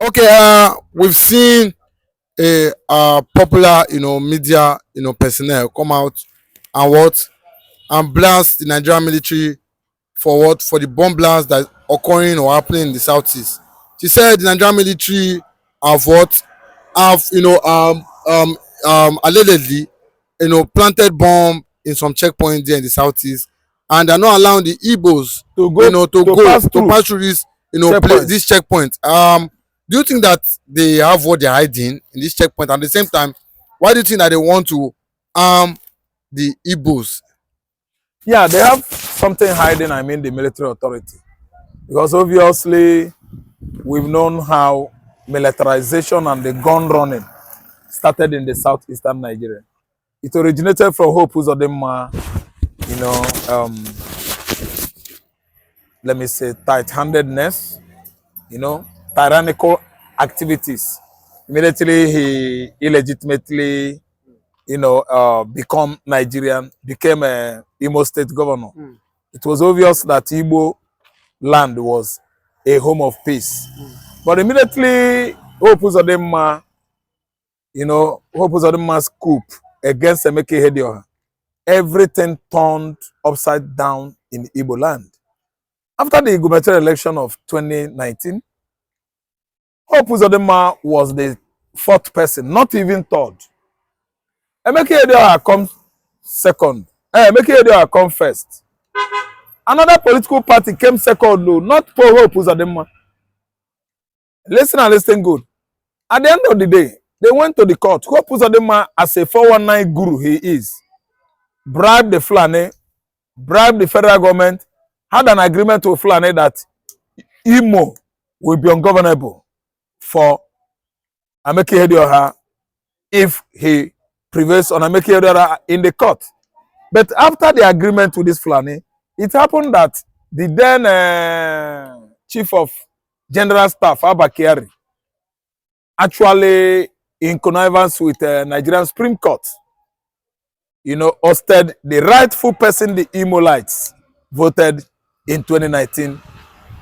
Okay, we've seen a popular, media, personnel come out and and blast the Nigerian military for for the bomb blast that occurring or happening in the southeast. She said the Nigerian military have have allegedly planted bomb in some checkpoints there in the southeast, and they're not allowing the Igbos to pass through this this checkpoint. Do you think that they have what they're hiding in this checkpoint? At the same time, why do you think that they want to arm the Igbos? Yeah, they have something hiding, I mean the military authority. Because obviously, we've known how militarization and the gun running started in the southeastern Nigeria. It originated from Hope Uzodinma, you know, let me say, tight-handedness, tyrannical activities. Immediately, he illegitimately, become Nigerian, became a Imo State governor. It was obvious that Igbo land was a home of peace. But immediately, Hope Uzodinma, Hope Uzodinma's coup against Emeke Hedioha, everything turned upside down in Igbo land. After the gubernatorial election of 2019, Hope Uzodinma was the fourth person, not even third. Emeke Hedioha comes second. Emeke Hedioha comes first. Another political party came second, though, not for Hope Uzodinma. Listen and listen good. At the end of the day, they went to the court. Hope Uzodinma, as a 419 guru he is, bribed the FULANI, bribed the federal government, had an agreement with FULANI that Imo will be ungovernable for Emeke Hedioha if he prevails on Emeke Hedioha in the court. But after the agreement with this FULANI, it happened that the then chief of general staff, Abba Kyari, actually in connivance with Nigerian Supreme Court, ousted the rightful person the Imolites voted in 2019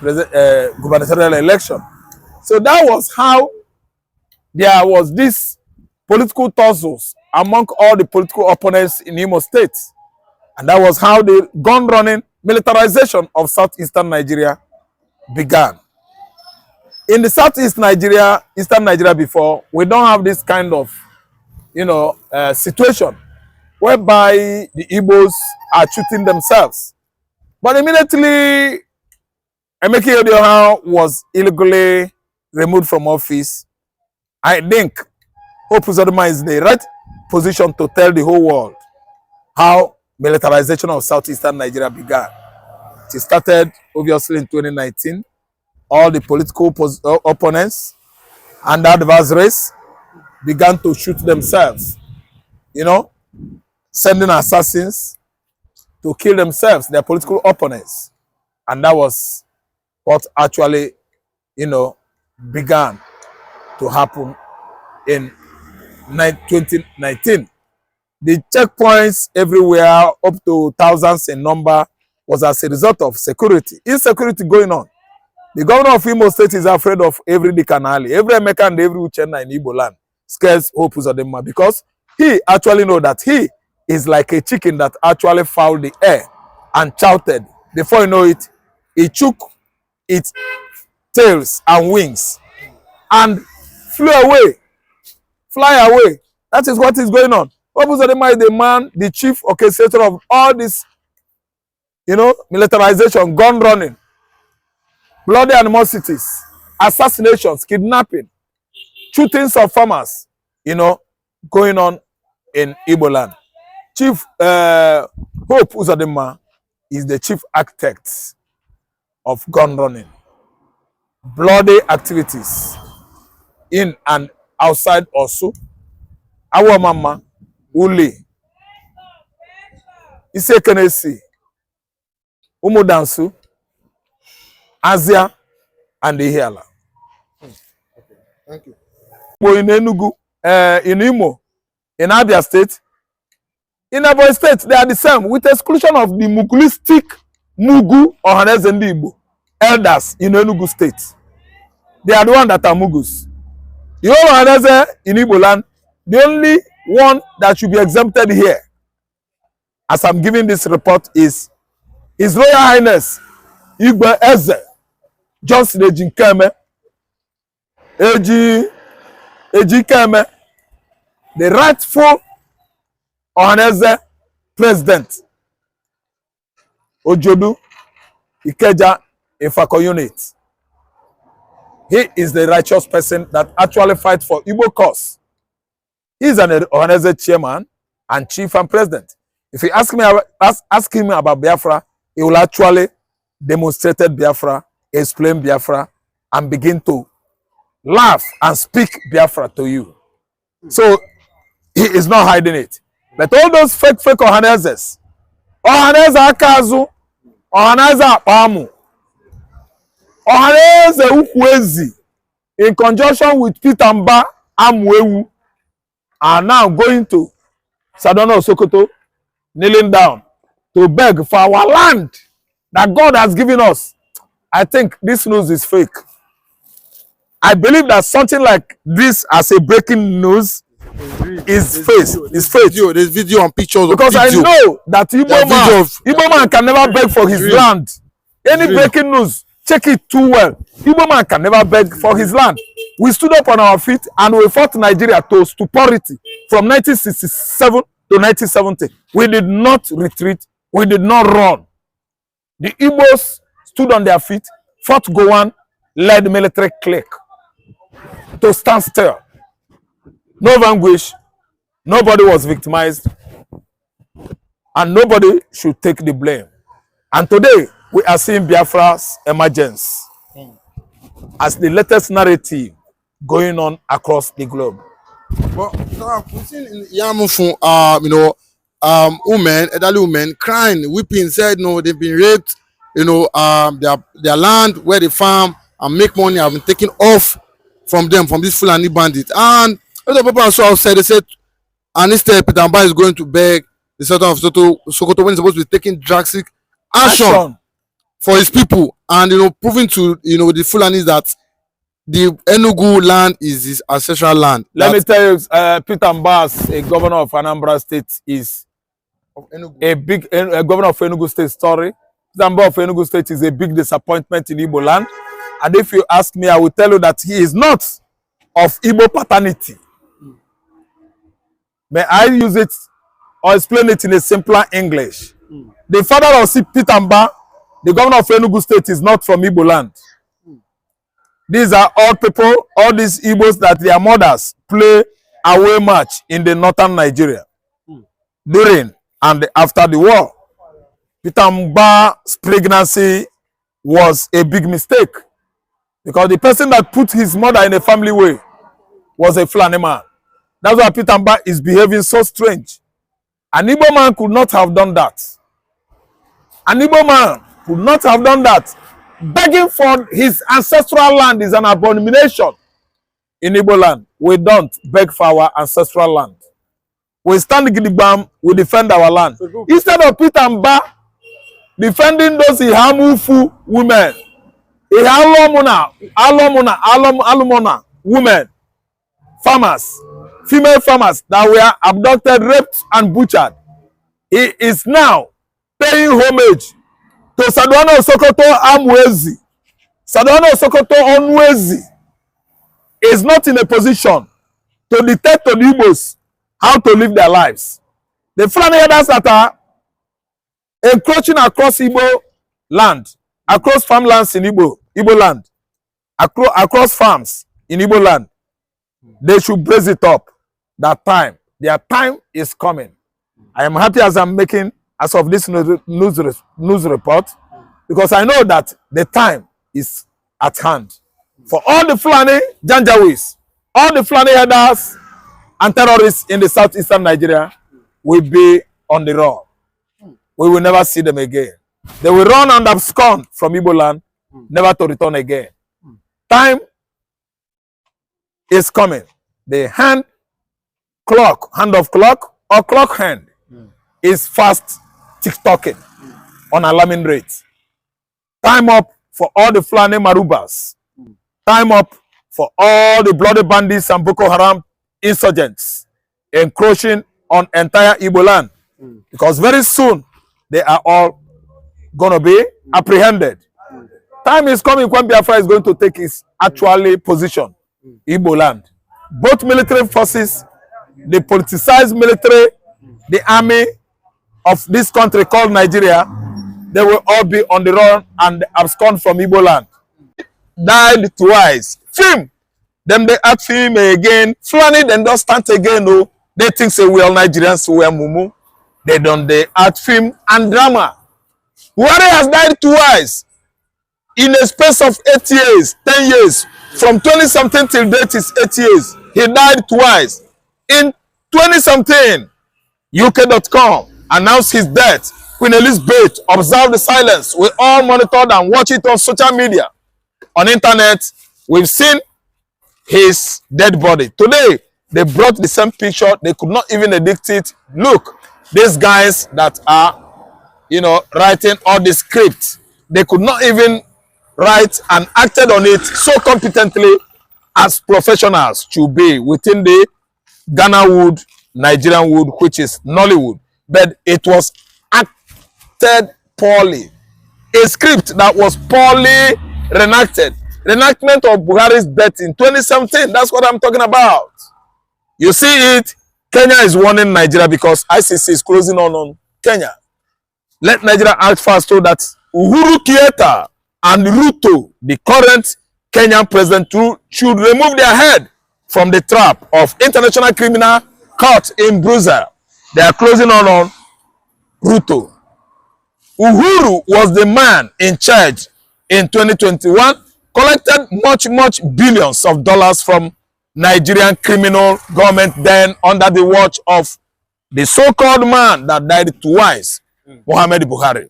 gubernatorial election. So that was how there was this political tussles among all the political opponents in Imo State. And that was how the gun running militarization of southeastern Nigeria began. In the southeast Nigeria, eastern Nigeria before, we don't have this kind of, situation whereby the Igbos are shooting themselves. But immediately, Emeke Hedioha was illegally removed from office. I think Hope Uzodinma is in the right position to tell the whole world how militarization of southeastern Nigeria began. It started obviously in 2019. All the political opponents and adversaries began to shoot themselves, sending assassins to kill themselves, their political opponents. And that was what actually, began to happen in 2019. The checkpoints everywhere, up to thousands in number, was as a result of insecurity going on. The governor of Imo State is afraid of every Dikanali, every Emeka and every Uchenna in Igbo land scares Hope Uzodinma because he actually knows that he is like a chicken that actually fouled the air and shouted. Before you know it, he took its tails and wings and fly away. That is what is going on. Hope Uzodinma is the man, the chief orchestrator of all this, militarization, gun running, bloody animosities, assassinations, kidnapping, shootings of farmers, going on in Igbo land. Chief Hope Uzodinma is the chief architect of gun running, bloody activities in and outside Osu, Awamama, Uli, Isekenesi, Umudansu, Asia, and Ihiala. Thank you. In Enugu, in Imo, in Abia State, in Ebonyi State, they are the same, with exclusion of the Mugulistic Mugu or Igbo elders in Enugu State. They are the one that are Mugus. The whole Ohaneze in Igbo land, the only one that should be exempted here, as I'm giving this report, is His Royal Highness Igbo Eze Johnson Ejikeme, Ejikeme, the rightful Ohaneze president, Ojodu Ikeja Ifako unit. He is the righteous person that actually fights for Igbo cause. He is an Ohaneze chairman and chief and president. If you ask him about Biafra, he will actually demonstrate Biafra, explain Biafra, and begin to laugh and speak Biafra to you. So he is not hiding it. But all those fake Ohanezes, Ohaneze Akazu, Ohaneze Akpamu, Ohaneze Ukwezi, in conjunction with Peter Mba Amwewu, are now going to Sadono Sokoto, kneeling down to beg for our land that God has given us. I think this news is fake. I believe that something like this as a breaking news is fake. It's fake. There's video and pictures. Because I know that Igbo man can never beg for his land. Any breaking news, check it too well. Igbo man can never beg for his land. We stood up on our feet and we fought Nigeria to stupidity from 1967 to 1970. We did not retreat. We did not run. The Igbos stood on their feet, fought Gowan, led military clique to stand still. No vanquish. Nobody was victimized. And nobody should take the blame. And today, we are seeing Biafra's emergence as the latest narrative going on across the globe. Well, we've seen in Yamufu, women, elderly women crying, weeping, said no, they've been raped, their land where they farm and make money have been taken off from them, from these Fulani bandits. And other people also outside, they said, and instead Peter Mba is going to beg the Sultan of Sokoto when he's supposed to be taking drastic action for his people, and proving to the Fulanis that the Enugu land is his ancestral land. Let me tell you, Peter Mba, a governor of Anambra State, is a big governor of Enugu State. Story. Peter Mba of Enugu State is a big disappointment in Igbo land, and if you ask me, I will tell you that he is not of Igbo paternity. May I use it or explain it in a simpler English? The father of Peter Mba, the governor of Enugu State, is not from Igbo land. These are all people, all these Igbos that their mothers play away match in the northern Nigeria during and after the war. Peter Mba's pregnancy was a big mistake because the person that put his mother in a family way was a Fulani man. That's why Peter Mba is behaving so strange. An Igbo man could not have done that. An Igbo man could not have done that. Begging for his ancestral land is an abomination in Igbo land. We don't beg for our ancestral land. We stand gidigbam, we defend our land. Instead of Peter Mba defending those Ihamufu women, Alumona women, farmers, female farmers that were abducted, raped, and butchered, he is now paying homage to Sadono Sokoto Amwezi. Sadono Sokoto Onwezi is not in a position to dictate to the Igbos how to live their lives. The Fulani elders that are encroaching across Igbo land, across farmlands in Igbo land, across farms in Igbo land, they should brace it up. That time, their time is coming. I am happy as I'm making as of this news report, because I know that the time is at hand for all the Fulani Janjaweeds, all the Fulani headers and terrorists in the southeastern Nigeria will be on the run. We will never see them again. They will run and abscond from Igbo land, never to return again. Time is coming. The hand of clock or clock hand is fast tick-tocking on alarming rates. Time up for all the Fulani Marubas. time up for all the bloody bandits and Boko Haram insurgents encroaching on entire Igbo land. Because very soon, they are all going to be apprehended. Time is coming when Biafra is going to take its actually position, Igbo land. Both military forces, the politicized military, the army of this country called Nigeria, they will all be on the run and abscond from Igbo land. Died twice. Film. Then they act film again. FULANI then don't stand again. No, they think say we all Nigerians, we are mumu. They don't they act film and drama. Buhari has died twice in a space of 8 years, 10 years. From 20-something till date is 8 years. He died twice. In 20-something, UK.com announced his death. Queen Elizabeth observed the silence. We all monitored and watched it on social media. On internet, we've seen his dead body. Today, they brought the same picture. They could not even edit it. Look, these guys that are, writing all the script, they could not even write and acted on it so competently as professionals should be within the Ghana wood, Nigerian wood, which is Nollywood. But it was acted poorly. A script that was poorly reenacted. Reenactment of Buhari's death in 2017. That's what I'm talking about. You see it. Kenya is warning Nigeria because ICC is closing on Kenya. Let Nigeria act fast so that Uhuru Kenyatta and Ruto, the current Kenyan president, should remove their head from the trap of international criminal court in Brussels. They are closing on Ruto. Uhuru was the man in charge in 2021, collected much billions of dollars from Nigerian criminal government, then under the watch of the so-called man that died twice, Muhammad Buhari.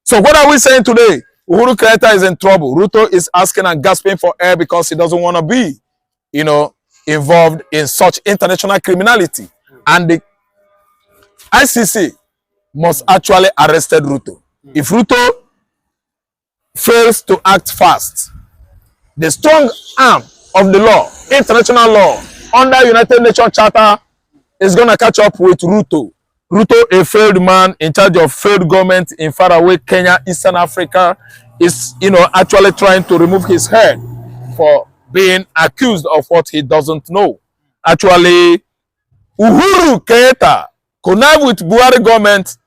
So what are we saying today? Uhuru Kenyatta is in trouble. Ruto is asking and gasping for air because he doesn't want to be, involved in such international criminality. And the ICC must actually arrest Ruto. If Ruto fails to act fast, the strong arm of the law, international law, under United Nations Charter, is going to catch up with Ruto. Ruto, a failed man in charge of failed government in faraway Kenya, Eastern Africa, is, actually trying to remove his head for being accused of what he doesn't know. Actually, Uhuru Kenyatta connived with Buhari government,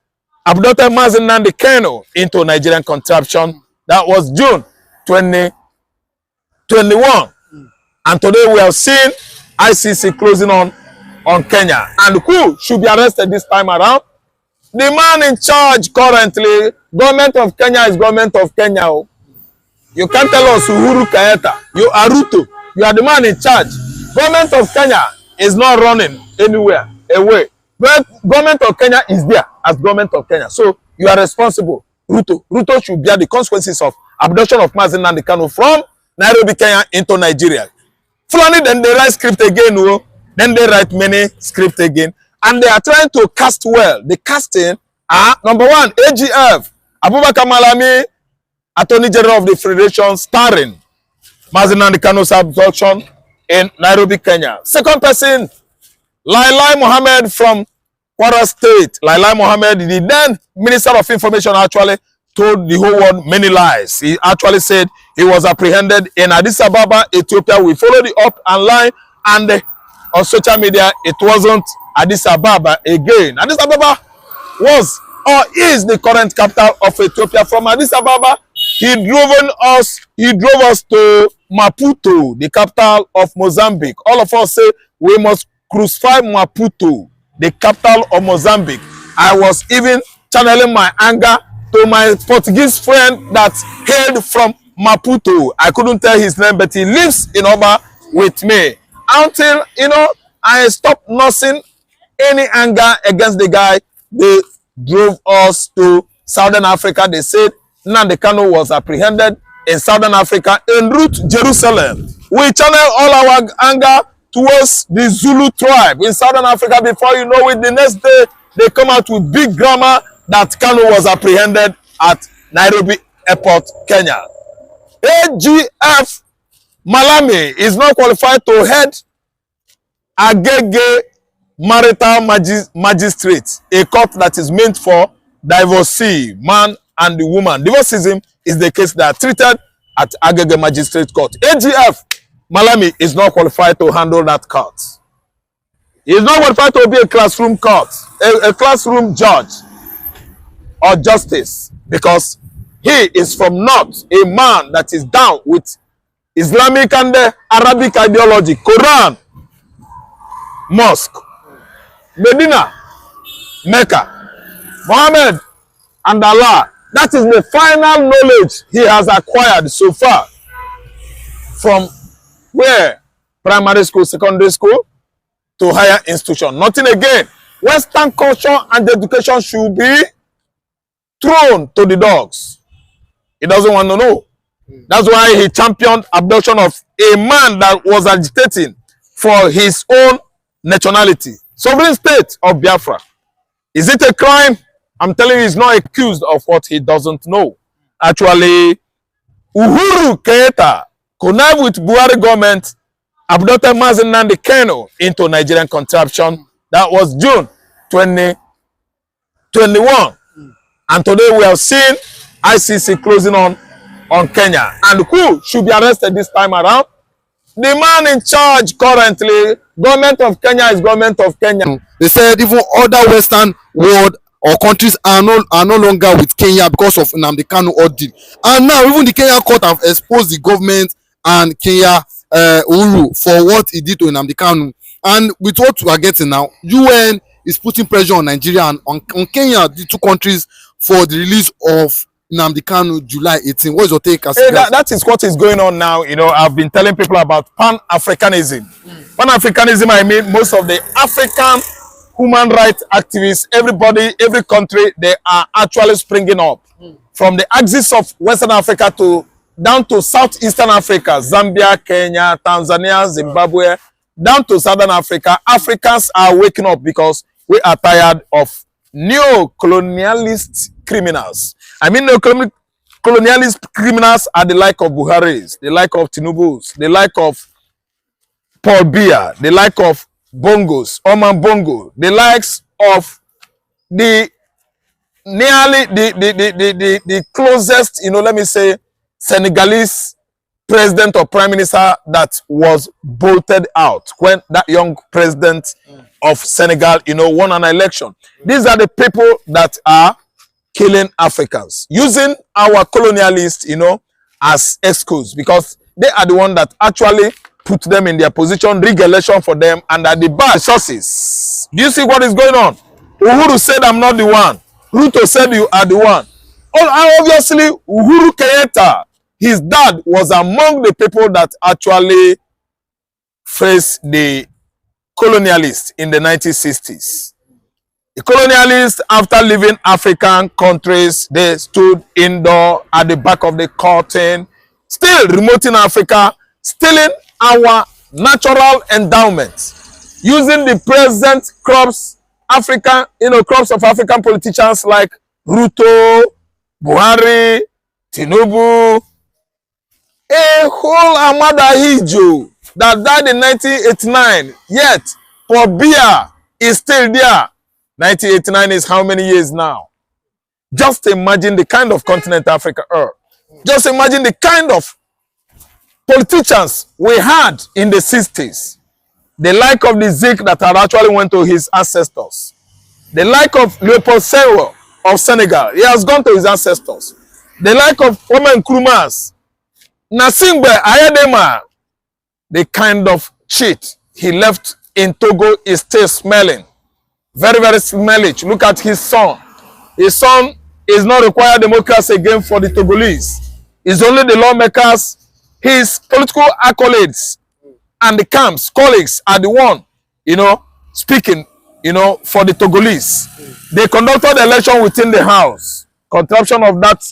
abducted Mazi Nnamdi Kanu into Nigerian contraption. That was June 2021. And today we have seen ICC closing on Kenya. And who should be arrested this time around? The man in charge currently, government of Kenya is government of Kenya. You can't tell us Uhuru Kenyatta. You are Ruto. You are the man in charge. Government of Kenya is not running anywhere away. But government of Kenya is there as government of Kenya. So you are responsible. Ruto should bear the consequences of abduction of Mazi Nnamdi Kanu from Nairobi, Kenya into Nigeria. FULANI then they write script again. Then they write many script again. And they are trying to cast well. The casting are, number one, AGF, Abubakar Malami, Attorney General of the Federation, starring Mazi Nnamdi Kanu's abduction in Nairobi, Kenya. Second person, Lailai Mohammed from Kwara State. Lailai Mohammed, the then Minister of Information, actually told the whole world many lies. He actually said he was apprehended in Addis Ababa, Ethiopia. We followed it up and line, and on social media, it wasn't Addis Ababa again. Addis Ababa was or is the current capital of Ethiopia. From Addis Ababa, he drove us to Maputo, the capital of Mozambique. All of us say we must crucify Maputo, the capital of Mozambique. I was even channeling my anger to my Portuguese friend that hailed from Maputo. I couldn't tell his name, but he lives in Oba with me. Until, I stopped nursing any anger against the guy. They drove us to Southern Africa. They said Nnamdi Kanu was apprehended in Southern Africa en route Jerusalem. We channel all our anger towards the Zulu tribe in Southern Africa. Before you know it, the next day, they come out with big grammar that Kanu was apprehended at Nairobi Airport, Kenya. AGF Malami is not qualified to head Agege Marital Magistrate, a court that is meant for divorcee, man and the woman. Divorcism is the case that are treated at Agege Magistrate Court. AGF, Malami is not qualified to handle that court. He is not qualified to be a classroom court, a classroom judge or justice, because he is from North, a man that is down with Islamic and Arabic ideology, Quran, Mosque, Medina, Mecca, Muhammad, and Allah. That is the final knowledge he has acquired so far. From where? Primary school, secondary school, to higher institution. Nothing again. Western culture and education should be thrown to the dogs. He doesn't want to know. That's why he championed abduction of a man that was agitating for his own nationality. Sovereign state of Biafra. Is it a crime? I'm telling you, he's not accused of what he doesn't know. Actually, Uhuru Kenyatta connived with Buhari government, abducted Mazi Nnamdi Kanu into Nigerian contraption. That was June 2021. And today we have seen ICC closing on Kenya. And who should be arrested this time around? The man in charge currently, government of Kenya is government of Kenya. They said even other Western world or countries are no longer with Kenya because of Nnamdi Kanu ordeal. And now even the Kenya court have exposed the government and Kenya Uhuru for what he did to Nnamdi Kanu. And with what we are getting now, UN is putting pressure on Nigeria and on Kenya, the two countries, for the release of Nnamdi Kanu July 18. What is your take? As that is what is going on now. You know, I've been telling people about Pan-Africanism. Pan-Africanism, I mean, most of the African human rights activists, everybody, every country, they are actually springing up from the axis of Western Africa to down to Southeastern Africa, Zambia, Kenya, Tanzania, Zimbabwe, down to Southern Africa. Africans are waking up because we are tired of neo-colonialist criminals. I mean, neo-colonialist criminals are the like of Buhari's, the like of Tinubu's, the like of Paul Biya, the like of Bongos, Oman Bongo, the likes of the nearly the closest, you know, let me say, Senegalese president or prime minister that was bolted out when that young president of Senegal, you know, won an election. These are the people that are killing Africans, using our colonialists, you know, as excuse, because they are the one that actually put them in their position, rig election for them, and at the bad sources. Do you see what is going on? Uhuru said, I'm not the one. Ruto said, you are the one. Obviously, Uhuru Kenyatta, his dad was among the people that actually faced the colonialists in the 1960s. The colonialists, after leaving African countries, they stood indoor at the back of the curtain, still remote in Africa, stealing our natural endowments, using the present crops, African, you know, crops of African politicians like Ruto, Buhari, Tinubu, a whole Amada Hijo that died in 1989, yet for Biya is still there. 1989 is how many years now? Just imagine the kind of continent Africa are. Just imagine the kind of politicians we had in the 60s. The like of the Zik that had actually went to his ancestors. The like of Leopold Senghor of Senegal. He has gone to his ancestors. The like of Kwame Nkrumah's. Nasingbe Ayadema. The kind of shit he left in Togo is still smelling. Very, very smelly. Look at his son. His son is not required democracy again for the Togolese. It's only the lawmakers. His political accolades and the camps, colleagues are the one, you know, speaking, you know, for the Togolese. They conducted the election within the house, contraption of that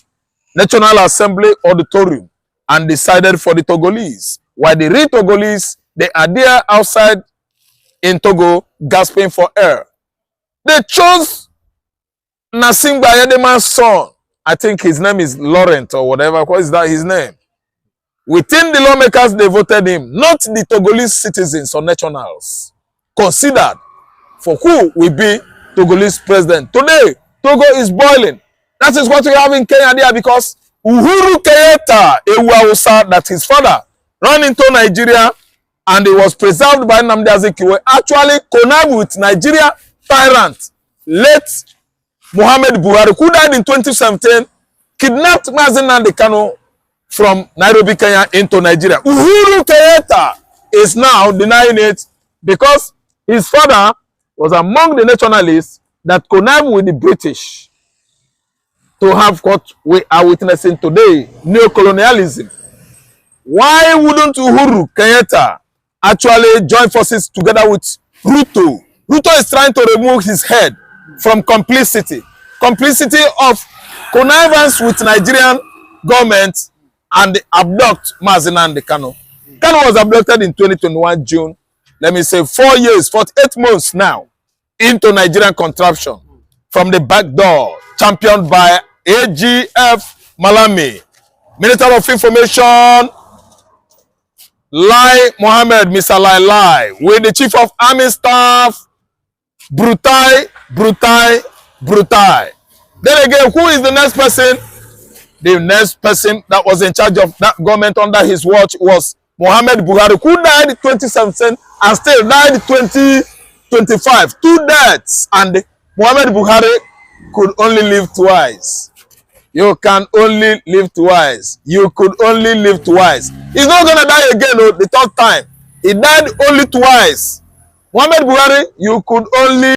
National Assembly auditorium, and decided for the Togolese. While the real Togolese, they are there outside in Togo, gasping for air. They chose Nasingba Ayadema's son. I think his name is Laurent or whatever. What is that his name? Within the lawmakers, they voted him, not the Togolese citizens or nationals considered for who will be Togolese president. Today, Togo is boiling. That is what we have in Kenya there, because Uhuru Kenyatta, a Hausa, that his father ran into Nigeria and he was preserved by Nnamdi Azikiwe, actually connived with Nigeria tyrant, late Muhammad Buhari, who died in 2017, kidnapped Mazi Nnamdi Kanu from Nairobi, Kenya into Nigeria. Uhuru Kenyatta is now denying it because his father was among the nationalists that connived with the British to have what we are witnessing today, neocolonialism. Why wouldn't Uhuru Kenyatta actually join forces together with Ruto? Ruto is trying to remove his head from complicity of connivance with Nigerian government and abduct Mazi Nnamdi Kanu. Kanu was abducted in 2021 June. Let me say 4 years, 48 months now into Nigerian contraption from the back door, championed by AGF Malami, Minister of Information, Lai Mohammed, Mr. Lai, with the Chief of Army Staff, Brutai. Then again, who is the next person? The next person that was in charge of that government under his watch was Muhammad Buhari, who died in 2017 and still died in 2025. 2 deaths, and Muhammad Buhari could only live twice. You can only live twice. You could only live twice. He's not going to die again the third time. He died only twice. Muhammad Buhari, you could only